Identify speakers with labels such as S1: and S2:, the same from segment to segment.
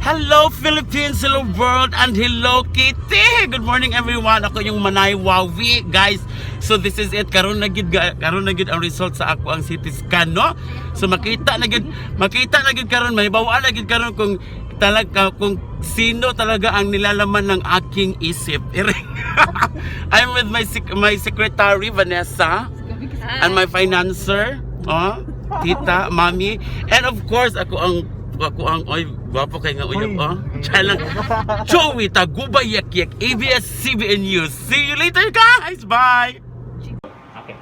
S1: Hello Philippines, hello world, and hello Kitty! Good morning everyone! Ako yung Manay Wawi, guys. So this is it. Karon na gid ang result sa ako ang CT scan, no? So makita na gid karon, mahibawa na gid karon kung kung sino talaga ang nilalaman ng aking isip. I'm with my secretary Vanessa and my financer, tita, mommy, and of course ako ang oy, gwapo kay nga uyab, Chalang Joey Tagubay Yak ABS-CBN News. See you later, guys. Bye.
S2: Okay.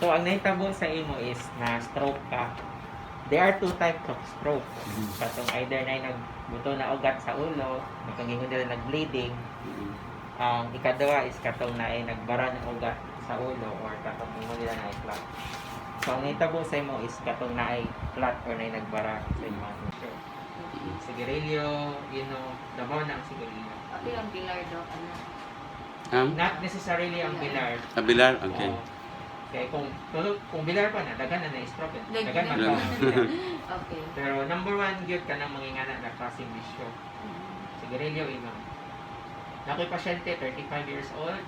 S2: So ang nahitabo sa imo is na stroke ka. There are two types of stroke. Katong either na nagbuto na ugat sa ulo, nakangihon nila nag-bleeding. Ang ikadawa is katong na ay nagbara ng ugat sa ulo or katong ingon nila na ay clot. So ang nahitabo sa imo is katong na ay clot or na ay nagbara sa imo. Sigarilyo, damaw na ang sigarilyo.
S3: Ate, ang pilar daw, ano?
S2: Not necessarily ang bilar.
S1: Bilar, okay.
S2: Kaya kung bilar pa na, dagan na na-stroke. Dagan man
S1: Dagan.
S2: pa.
S3: Okay.
S2: Pero number one, gyud ka nang mangingana na klaseng bisyo. Sigarilyo, inom. Nako'y pasyente, 35 years old.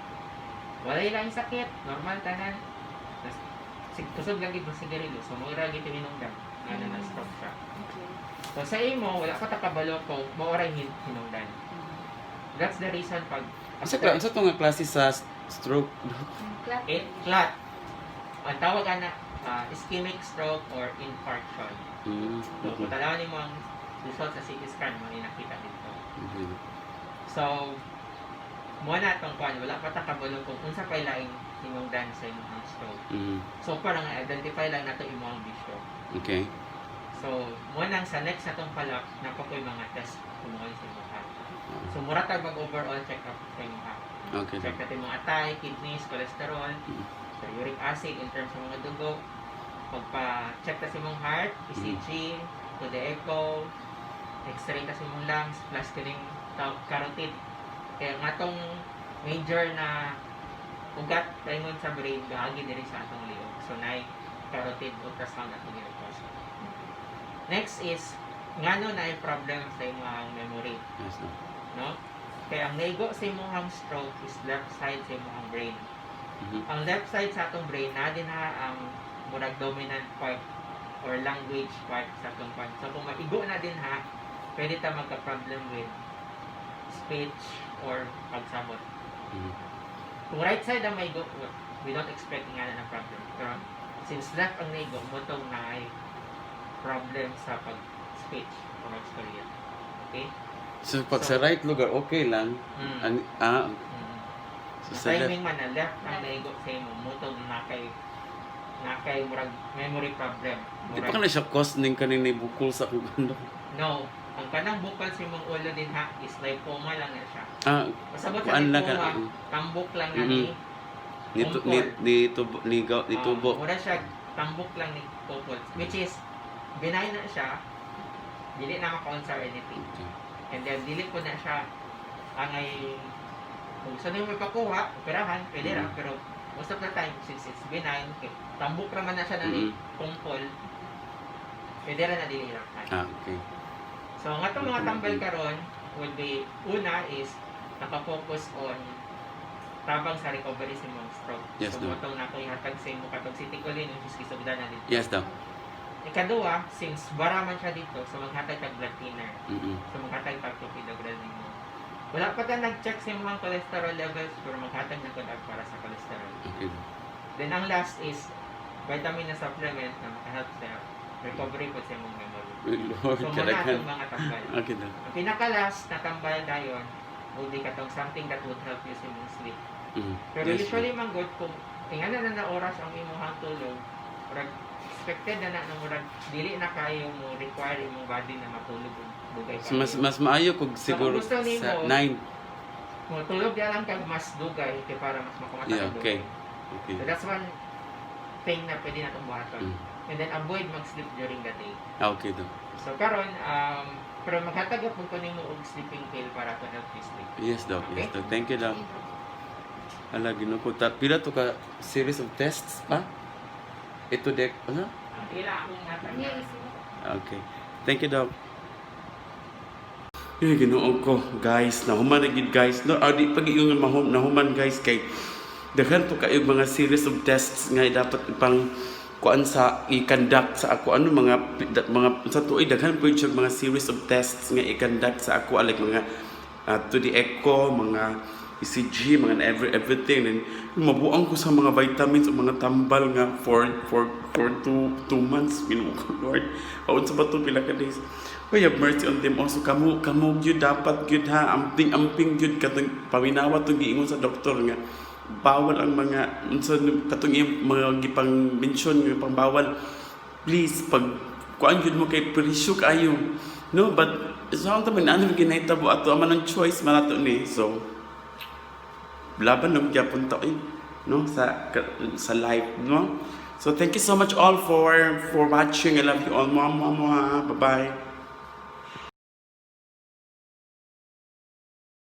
S2: Walay lang sakit, normal tanan. Kusog lang gid mo sigarilyo, so mura gid hinungdan. Nga na stroke siya.
S3: Okay.
S2: So sa imo, wala pa takabalo kung maoray hinungdan. That's the reason pag
S1: Asa to nga klase sa stroke?
S3: Clot.
S2: clot. Ang tawag na ischemic stroke or infarction. So, kung talawan mo ang result sa CT scan, mo nakita dito. So, muna itong kuhan, wala pa takabalo kung unsa pa ilaing hinungdan sa imong stroke. So, parang identify lang nato imong bisyo.
S1: Okay.
S2: So, muna sa next natong palak, napakoy mga test kumuha sa imong heart. So, mura tayo mag-overall check-up sa imong heart.
S1: Okay.
S2: Check natin mga atay, kidneys, cholesterol, so uric acid in terms ng mga dugo. Pagpa-check ta sa imong heart, ECG, to the echo, x-ray ta sa imong lungs, plus kining carotid. Kaya nga tong major na ugat paingon sa brain, gaagi diri sa atong liog. So, na carotid ultrasound atong i-request. Next is, ngano na yung problem sa imong memory.
S1: Yes, no.
S2: No? Kaya ang naigo sa imong stroke is left side sa imong brain. Ang left side sa atong brain na din ang murag dominant part or language part sa atong part. So kung maigo na din pwede ta magka-problem with speech or pagsabot. Kung right side ang maigo, we don't expect nga na problem. Pero since left ang naigo, mutong na ay problem sa pag-speech or exterior. Okay?
S1: So pag sa right lugar, okay lang. So sa left.
S2: Timing man na left ang naigo sa imo, mutong na kay murag memory problem.
S1: Di pa ka na siya cause ning kanini bukol sa kung ano.
S2: No, ang kanang bukal sa imong ulo din is lipoma lang na siya. Pasabot sa
S1: kuan lang
S2: lipoma, tambok lang na ni
S1: ni tubo.
S2: Mura siya, tambok lang ni pupol. Which is, benign na siya, dili na maka-answer anything. And then, dili po na siya angay, kung saan yung may pakuha, operahan, pwede ra, pero most of the time, since it's benign, tambok naman na siya na ni pungpol, pwede ra na dili lang.
S1: Okay.
S2: So, nga itong mga tambal karon would be, una is, nakafocus on tabang sa recovery sa imong stroke.
S1: Yes,
S2: so,
S1: no.
S2: itong nakoy-hatag sa imong katong sitikulin, which is kisugdan na dito.
S1: Yes, daw.
S2: Ikaduha, since baraman siya dito, so maghatag tag blood thinner.
S1: Mm-mm.
S2: So maghatag tag clopidogrel nimo. Wala pa ka nag-check sa imong cholesterol levels, pero maghatag na kudag para sa cholesterol.
S1: Okay.
S2: Then ang last is vitamin na supplement na makahelp sa recovery po sa imong memory.
S1: Lord,
S2: So muna
S1: kalakan.
S2: itong mga tambal.
S1: Okay daw.
S2: Ang pinaka-last na tambal dayon, would be katong something that would help you sa imong sleep. Pero
S1: Yes,
S2: usually man good kung ingana na oras ang imong tulog, murag expected na murag dili na kayo mo require imong body na matulog dugay
S1: So, mas maayo kung siguro
S2: kung gusto nimo,
S1: sa 9.
S2: mo tulog ya lang kag mas dugay kay para mas makumata
S1: Yeah,
S2: ka
S1: okay.
S2: dugay.
S1: Okay.
S2: So that's one thing na pwede natong buhaton. And then avoid mag-sleep during the day.
S1: Okay daw.
S2: So karon pero maghatag po ko nimo og sleeping pill para to help you sleep.
S1: Yes daw. Yes
S2: Okay.
S1: daw. Thank you daw. Ala ginukuta. Pila to ka series of tests pa? Ito dek, ano?
S2: Ang ila akong natag.
S3: Yes.
S1: Okay. Thank you daw. Ginoo ko, guys. Nahuman na gid guys. No, di pag yung nahuman guys kay daghan to kayo mga series of tests nga dapat ipang kuan sa i-conduct sa ako ano mga sa tuig daghan po yung mga series of tests nga i-conduct sa ako like mga to the echo, mga ECG, mga everything and mabuang ko sa mga vitamins o mga tambal nga for 2 months Ginoo ko Lord. Aun sa bato pila ka days. Oy, have mercy on them also. Kamu gyud dapat gyud ha amping gyud katong paminawa to giingon sa doktor nga bawal ang mga unsa katong iyang mga gipang mention nga pang bawal. Please pag kuan gyud mo kay presyo kayo. No, but sa so, taman ano ginahitabo ato man ang choice manato ni. So laban ng gyapon ta no sa life no. So thank you so much all for watching. I love you all. Bye bye.